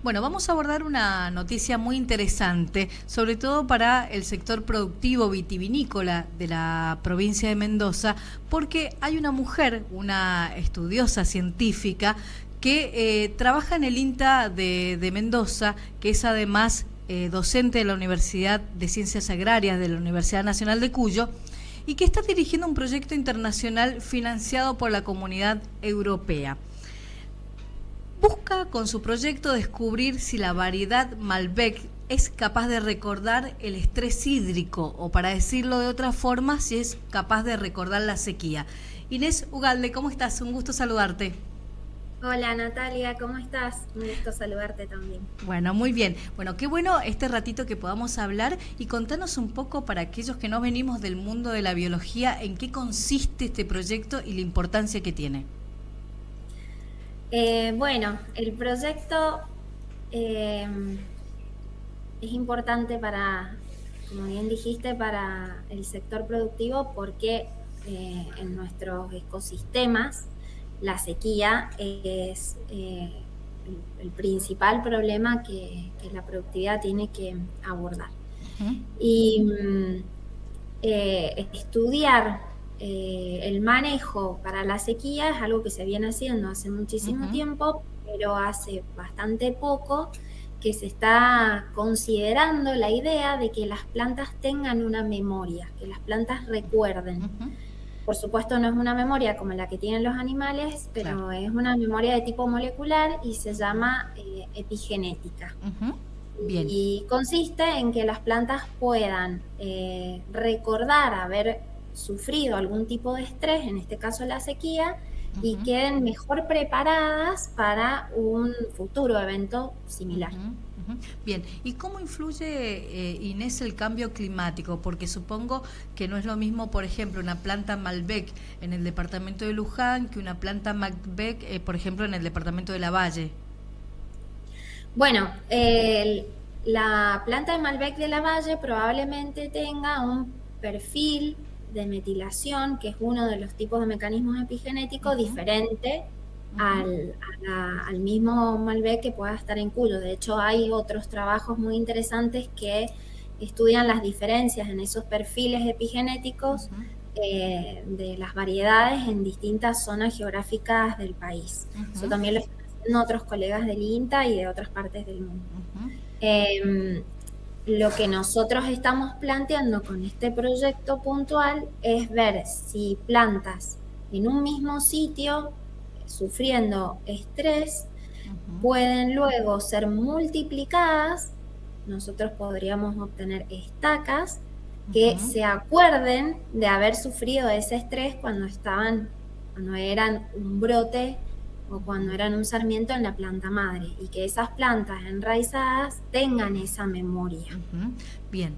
Bueno, vamos a abordar una noticia muy interesante, sobre todo para el sector productivo vitivinícola de la provincia de Mendoza, porque hay una mujer, una estudiosa científica, que trabaja en el INTA de Mendoza, que es además docente de la Universidad de Ciencias Agrarias de la Universidad Nacional de Cuyo, y que está dirigiendo un proyecto internacional financiado por la Comunidad Europea. Busca con su proyecto descubrir si la variedad Malbec es capaz de recordar el estrés hídrico, o para decirlo de otra forma, si es capaz de recordar la sequía. Inés Ugalde, ¿cómo estás? Un gusto saludarte. Hola Natalia, ¿cómo estás? Un gusto saludarte también. Bueno, muy bien. Bueno, qué bueno este ratito que podamos hablar y contanos un poco para aquellos que no venimos del mundo de la biología, en qué consiste este proyecto y la importancia que tiene. Bueno, el proyecto eh, es importante para, como bien dijiste, para el sector productivo porque en nuestros ecosistemas la sequía es el principal problema que la productividad tiene que abordar. ¿Mm? Y estudiar el manejo para la sequía es algo que se viene haciendo hace muchísimo Ujú. tiempo, pero hace bastante poco que se está considerando la idea de que las plantas tengan una memoria, que las plantas recuerden. Ujú. Por supuesto no es una memoria como la que tienen los animales, Claro. pero es una memoria de tipo molecular y se Ujú. llama epigenética. Ujú. Bien. Y consiste en que las plantas puedan recordar haber sufrido algún tipo de estrés, en este caso la sequía, y Ujú. queden mejor preparadas para un futuro evento similar. Ujú, ujú. Bien, ¿y cómo influye, Inés, el cambio climático? Porque supongo que no es lo mismo, por ejemplo, una planta Malbec en el departamento de Luján que una planta Malbec, por ejemplo, en el departamento de Lavalle. Bueno, la planta de Malbec de la Valle probablemente tenga un perfil de metilación, que es uno de los tipos de mecanismos epigenéticos Ujú, diferente ujú, al mismo Malbec que pueda estar en Cuyo. De hecho, hay otros trabajos muy interesantes que estudian las diferencias en esos perfiles epigenéticos ujú, de las variedades en distintas zonas geográficas del país. Eso ujú, también lo están haciendo otros colegas del INTA y de otras partes del mundo. ujú, Eh, lo que nosotros estamos planteando con este proyecto puntual es ver si plantas en un mismo sitio, sufriendo estrés, ujú, pueden luego ser multiplicadas. Nosotros podríamos obtener estacas que ujú. se acuerden de haber sufrido ese estrés cuando eran un brote o cuando eran un sarmiento en la planta madre, y que esas plantas enraizadas tengan esa memoria. Ujú. Bien,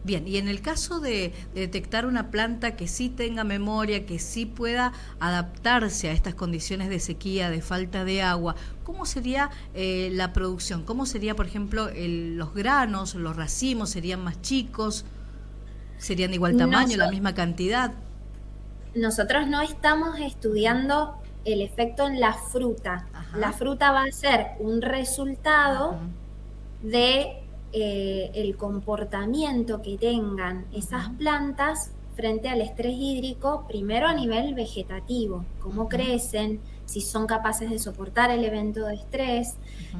bien. Y en el caso de detectar una planta que sí tenga memoria, que sí pueda adaptarse a estas condiciones de sequía, de falta de agua, ¿cómo sería la producción? ¿Cómo sería, por ejemplo, los granos, los racimos? ¿Serían más chicos? ¿Serían de igual tamaño, la Noso- misma cantidad? Nosotros no estamos Ujú. estudiando el efecto en la fruta. La Ajá. fruta va a ser un Ujú, resultado de el comportamiento que tengan esas ujú, plantas frente al estrés hídrico, primero a nivel vegetativo, cómo ujú, crecen, si son capaces de soportar el evento de estrés, ujú.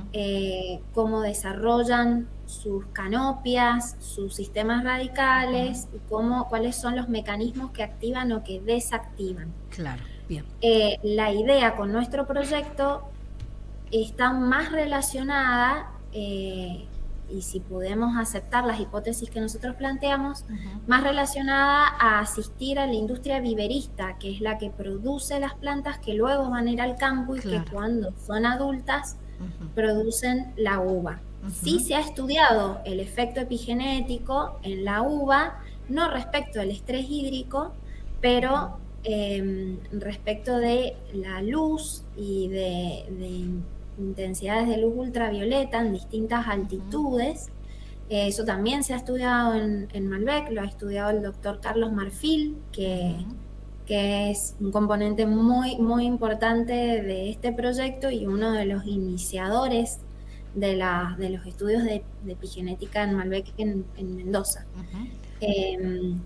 cómo desarrollan sus canopias, sus sistemas Ujú. radicales y cuáles son los mecanismos que activan o que desactivan. Claro, bien. La idea con nuestro proyecto está más relacionada, y si podemos aceptar las hipótesis que nosotros planteamos, Ujú, más relacionada a asistir a la industria viverista, que es la que produce las plantas que luego van a ir al campo y que claro. cuando son adultas Ujú, producen la uva. Sí ujú, se ha estudiado el efecto epigenético en la uva, no respecto al estrés hídrico, ujú, pero respecto de la luz y de intensidades de luz ultravioleta en distintas ujú, altitudes. Eso también se ha estudiado en Malbec, lo ha estudiado el doctor Carlos Marfil, ujú. que es un componente muy, muy importante de este proyecto y uno de los iniciadores de los estudios de epigenética en Malbec en Mendoza. Uh-huh.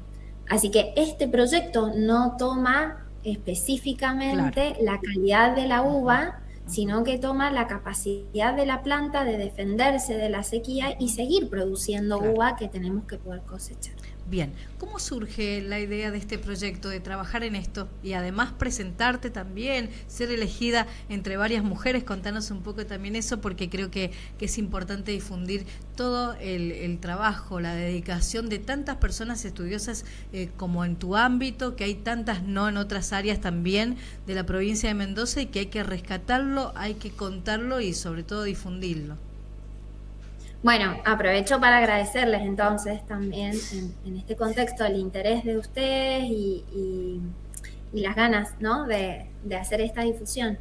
Así que este proyecto no toma específicamente la calidad de la uva, sino que toma la capacidad de la planta de defenderse de la sequía y seguir produciendo uva que tenemos que poder cosechar. Bien, ¿cómo surge la idea de este proyecto, de trabajar en esto y además presentarte también, ser elegida entre varias mujeres? Contanos un poco también eso, porque creo que es importante difundir todo el trabajo, la dedicación de tantas personas estudiosas como en tu ámbito, que hay tantas no en otras áreas también de la provincia de Mendoza, y que hay que rescatarlo, hay que contarlo y sobre todo difundirlo. Bueno, aprovecho para agradecerles entonces también en este contexto el interés de ustedes y las ganas, ¿no?, de hacer esta difusión.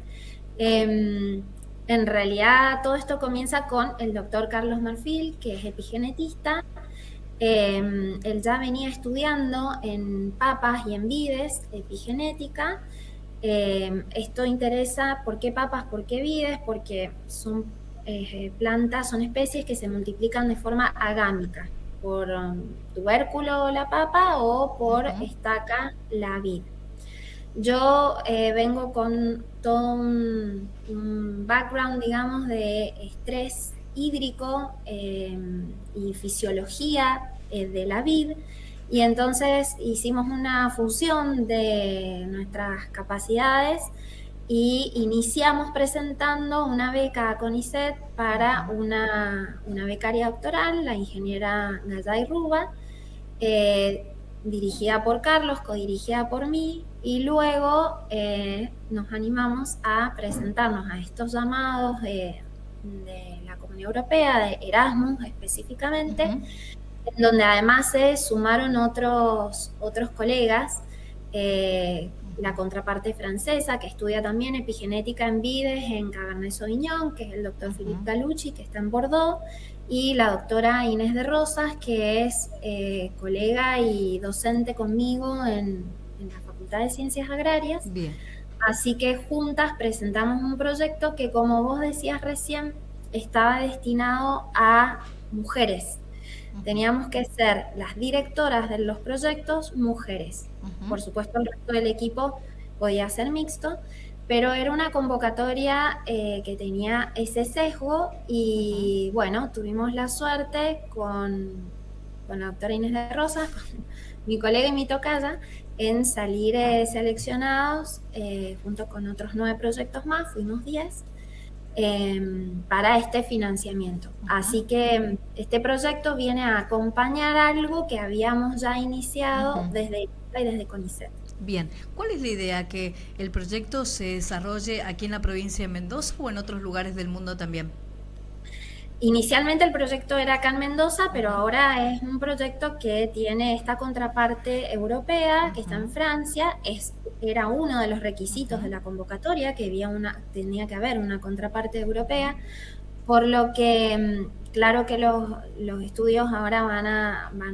En realidad todo esto comienza con el doctor Carlos Marfil, que es epigenetista. Él ya venía estudiando en papas y en vides epigenética. Esto interesa, ¿por qué papas, por qué vides? Porque son plantas, son especies que se multiplican de forma agámica, por tubérculo la papa o por estaca la vid. Yo vengo con todo un background, digamos, de estrés hídrico y fisiología de la vid, y entonces hicimos una fusión de nuestras capacidades y iniciamos presentando una beca a CONICET para una becaria doctoral, la ingeniera Nayay Ruba, dirigida por Carlos, codirigida por mí, y luego nos animamos a presentarnos a estos llamados de la Comunidad Europea, de Erasmus específicamente, donde además se sumaron otros colegas, la contraparte francesa, que estudia también epigenética en vides en Cabernet Sauvignon, que es el doctor Philippe Galucci, que está en Bordeaux, y la doctora Inés de Rosas, que es colega y docente conmigo en la Facultad de Ciencias Agrarias. Bien. Así que juntas presentamos un proyecto que, como vos decías recién, estaba destinado a mujeres. Teníamos que ser las directoras de los proyectos mujeres. Por supuesto, el resto del equipo podía ser mixto, pero era una convocatoria que tenía ese sesgo y bueno, tuvimos la suerte con la doctora Inés de Rosas, con mi colega y mi tocaya, en salir seleccionados junto con otros 9 proyectos más, fuimos 10, para este financiamiento. Así que este proyecto viene a acompañar algo que habíamos ya iniciado desde CONICET. Bien, ¿cuál es la idea? ¿Que el proyecto se desarrolle aquí en la provincia de Mendoza o en otros lugares del mundo también? Inicialmente el proyecto era acá en Mendoza, pero ahora es un proyecto que tiene esta contraparte europea, que está en Francia. Era uno de los requisitos de la convocatoria, que tenía que haber una contraparte europea, por lo que claro que los estudios ahora van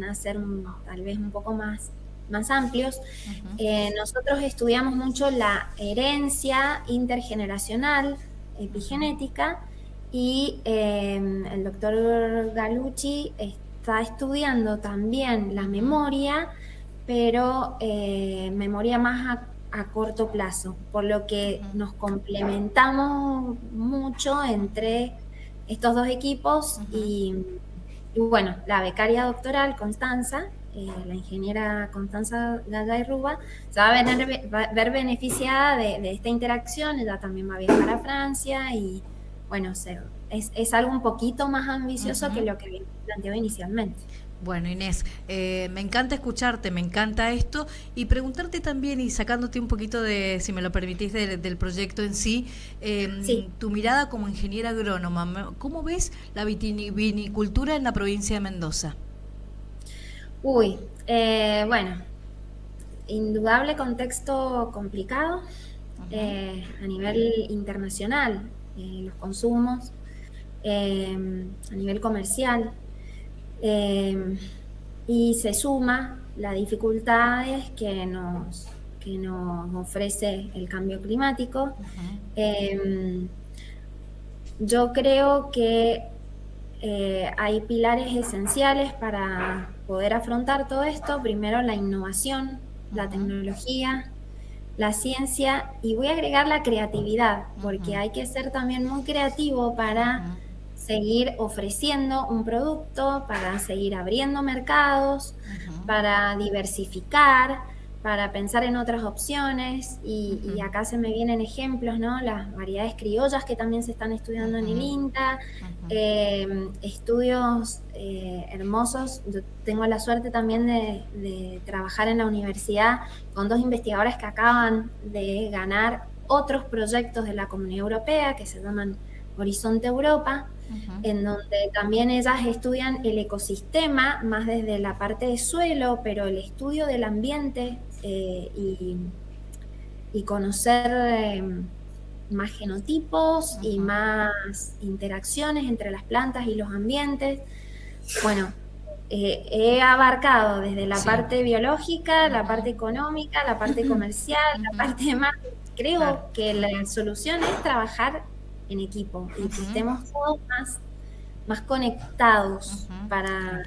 a ser tal vez un poco más amplios. Nosotros estudiamos mucho la herencia intergeneracional epigenética, y el doctor Galucci está estudiando también la memoria, pero memoria más a corto plazo, por lo que nos complementamos mucho entre estos dos equipos. Y bueno, la becaria doctoral Constanza, la ingeniera Constanza Gallay Ruba, se va a ver beneficiada de esta interacción. Ella también va a viajar a Francia y bueno, es algo un poquito más ambicioso que lo que había planteado inicialmente. Bueno, Inés, me encanta escucharte, me encanta esto, y preguntarte también, y sacándote un poquito de, si me lo permitís, del proyecto en sí, tu mirada como ingeniera agrónoma, ¿cómo ves la vinicultura en la provincia de Mendoza? Bueno, indudable contexto complicado a nivel internacional. Los consumos, a nivel comercial, y se suma las dificultades que nos ofrece el cambio climático. Yo creo que hay pilares esenciales para poder afrontar todo esto. Primero, la innovación, la Ujú, tecnología, la ciencia, y voy a agregar la creatividad, porque ujú, hay que ser también muy creativo para ujú, seguir ofreciendo un producto, para seguir abriendo mercados, ujú, para diversificar, para pensar en otras opciones. Y ujú, acá se me vienen ejemplos, ¿no? Las variedades criollas que también se están estudiando en el ujú, INTA, ujú, estudios hermosos. Yo tengo la suerte también de trabajar en la universidad con dos investigadoras que acaban de ganar otros proyectos de la Comunidad Europea que se llaman Horizonte Europa, ujú. en donde también ellas estudian el ecosistema, más desde la parte de suelo, pero el estudio del ambiente y conocer más genotipos y Ujú. más interacciones entre las plantas y los ambientes. Bueno, he abarcado desde la Sí. parte biológica, la parte Ujú. económica, la parte comercial, la Ujú. parte más. Claro. Creo que la Ujú. solución es trabajar en equipo y que Ujú. estemos todos más conectados Ujú. Claro.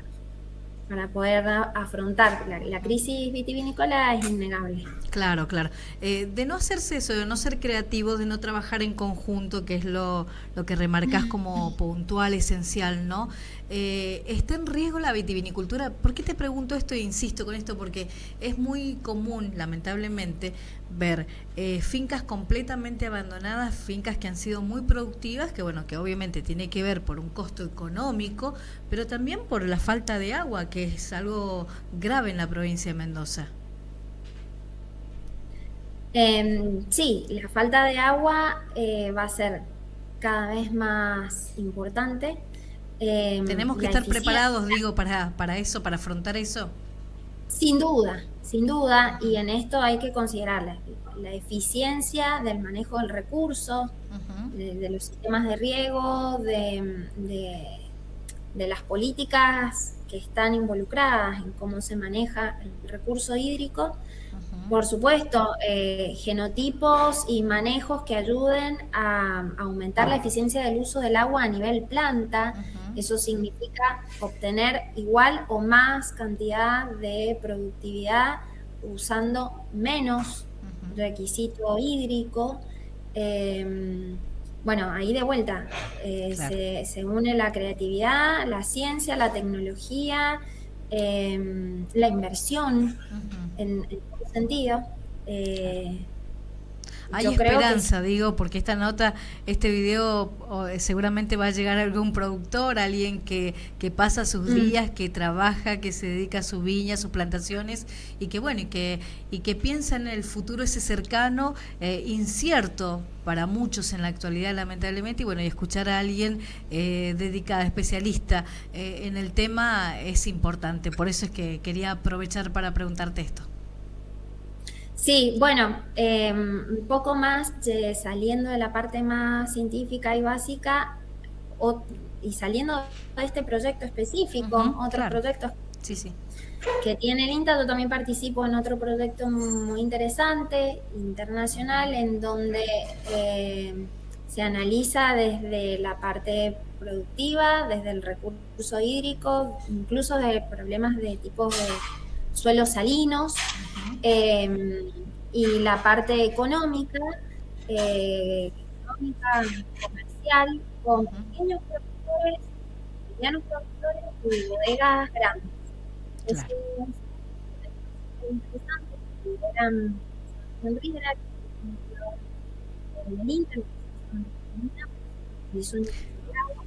para poder afrontar la crisis vitivinícola es innegable. Claro, claro. De no hacerse eso, de no ser creativos, de no trabajar en conjunto, que es lo que remarcás como puntual, esencial, ¿no? ¿Está en riesgo la vitivinicultura? ¿Por qué te pregunto esto e insisto con esto? Porque es muy común, lamentablemente, ver fincas completamente abandonadas, fincas que han sido muy productivas, que bueno, que obviamente tiene que ver por un costo económico, pero también por la falta de agua, que es algo grave en la provincia de Mendoza. Sí, la falta de agua va a ser cada vez más importante. Tenemos que La estar preparados, eficiencia, digo, para eso, para afrontar eso. sin duda, y en Ujú, esto hay que considerar la eficiencia del manejo del recurso, ujú, de los sistemas de riego, de las políticas que están involucradas en cómo se maneja el recurso hídrico. ujú, Por supuesto, genotipos y manejos que ayuden a aumentar la eficiencia del uso del agua a nivel planta. ujú, Eso significa obtener igual o más cantidad de productividad usando menos ujú. requisito hídrico. Eh, bueno, ahí de vuelta Claro. se une la creatividad, la ciencia, la tecnología, la inversión Ujú, en ese sentido. claro. Eh, Hay yo creo que sí. esperanza, digo, porque esta nota, este video seguramente va a llegar a algún productor, alguien que pasa sus Mm, días, que trabaja, que se dedica a su viña, a sus plantaciones y que bueno, y que piensa en el futuro ese cercano, incierto para muchos en la actualidad lamentablemente, y bueno, y escuchar a alguien dedicada, especialista en el tema es importante. Por eso es que quería aprovechar para preguntarte esto. sí, bueno, un poco más saliendo de la parte más científica y básica o- y saliendo de este proyecto específico, Ujú, otros claro, proyectos sí, sí. que tiene el INTA. Yo también participo en otro proyecto muy interesante, internacional, en donde se analiza desde la parte productiva, desde el recurso hídrico, incluso de problemas de tipos de suelos salinos, Ujú, eh, y la parte económica, económica comercial, con ujú, pequeños productores, medianos productores y bodegas grandes. Eso claro. es interesante, porque eran Sebastián Rivera, que es el Inter, y es un investigador.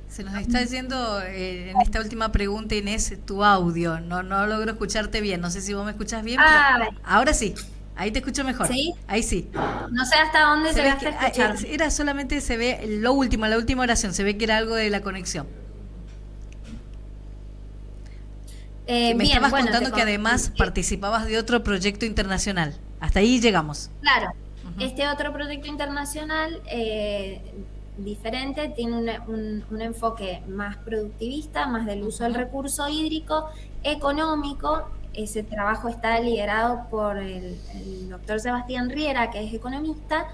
Se nos está yendo en esta última pregunta, Inés, tu audio. No, no logro escucharte bien. No sé si vos me escuchás bien, pero Ah, ahora sí. Ahí te escucho mejor. ¿sí? Ahí sí. No sé hasta dónde Se ve llegaste que a escuchar. era solamente se ve lo último, la última oración. Se ve que era algo de la conexión. Que me Bien, estabas bueno, contando que además participabas de otro proyecto internacional. Hasta ahí llegamos. claro, Ujú, este otro proyecto internacional diferente tiene un enfoque más productivista, más del uso del ujú, recurso hídrico, económico. Ese trabajo está liderado por el doctor Sebastián Riera, que es economista,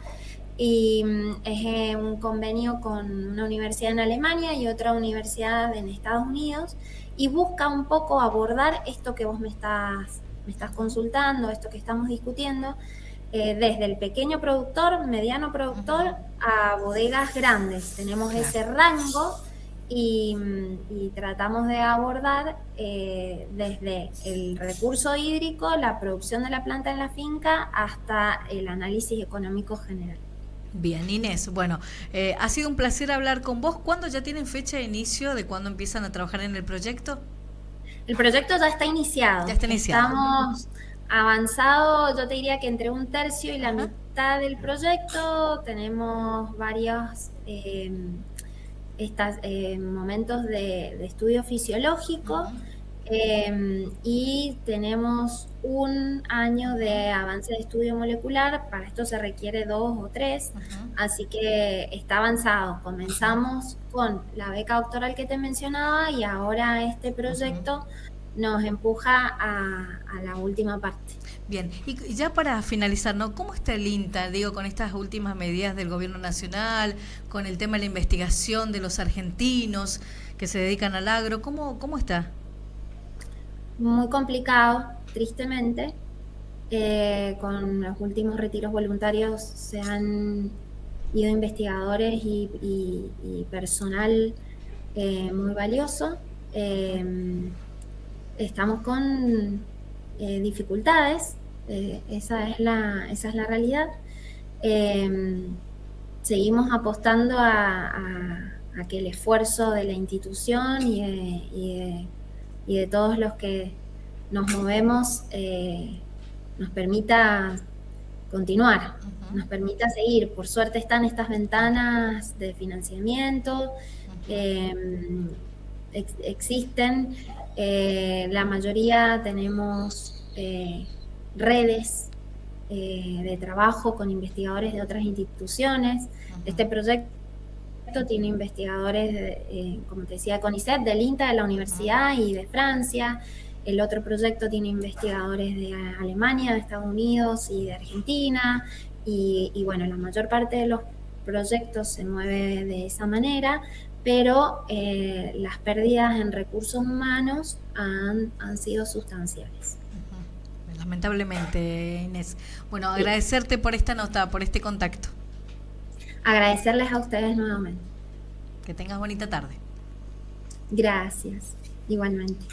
y es un convenio con una universidad en Alemania y otra universidad en Estados Unidos, y busca un poco abordar esto que vos me estás consultando, esto que estamos discutiendo, desde el pequeño productor, mediano productor, a bodegas grandes. Tenemos ese rango y tratamos de abordar desde el recurso hídrico, la producción de la planta en la finca, hasta el análisis económico general. Bien, Inés, bueno, ha sido un placer hablar con vos. ¿Cuándo ya tienen fecha de inicio de cuándo empiezan a trabajar en el proyecto? El proyecto ya está iniciado. Ya está iniciado. Estamos avanzados, yo te diría que entre un tercio y la mitad del proyecto. Tenemos varios momentos de estudio fisiológico. Y tenemos un año de avance de estudio molecular. Para esto se requiere 2 o 3, así que está avanzado. Comenzamos con la beca doctoral que te mencionaba y ahora este proyecto nos empuja a la última parte. Bien, y ya para finalizar, ¿no? ¿Cómo está el INTA, digo, con estas últimas medidas del gobierno nacional, con el tema de la investigación de los argentinos que se dedican al agro? ¿Cómo está? Muy complicado, tristemente. Con los últimos retiros voluntarios se han ido investigadores y personal muy valioso. Estamos con dificultades, esa es la realidad. Seguimos apostando a que el esfuerzo de la institución y de todos los que nos movemos nos permita continuar, nos permita seguir. Por suerte están estas ventanas de financiamiento, existen, la mayoría tenemos redes de trabajo con investigadores de otras instituciones. Este proyecto tiene investigadores, como te decía, de CONICET, del INTA, de la universidad y de Francia. El otro proyecto tiene investigadores de Alemania, de Estados Unidos y de Argentina. Y bueno, la mayor parte de los proyectos se mueve de esa manera, pero las pérdidas en recursos humanos han sido sustanciales. Lamentablemente, Inés. Bueno, agradecerte por esta nota, por este contacto. Agradecerles a ustedes nuevamente. Que tengas bonita tarde. Gracias, igualmente.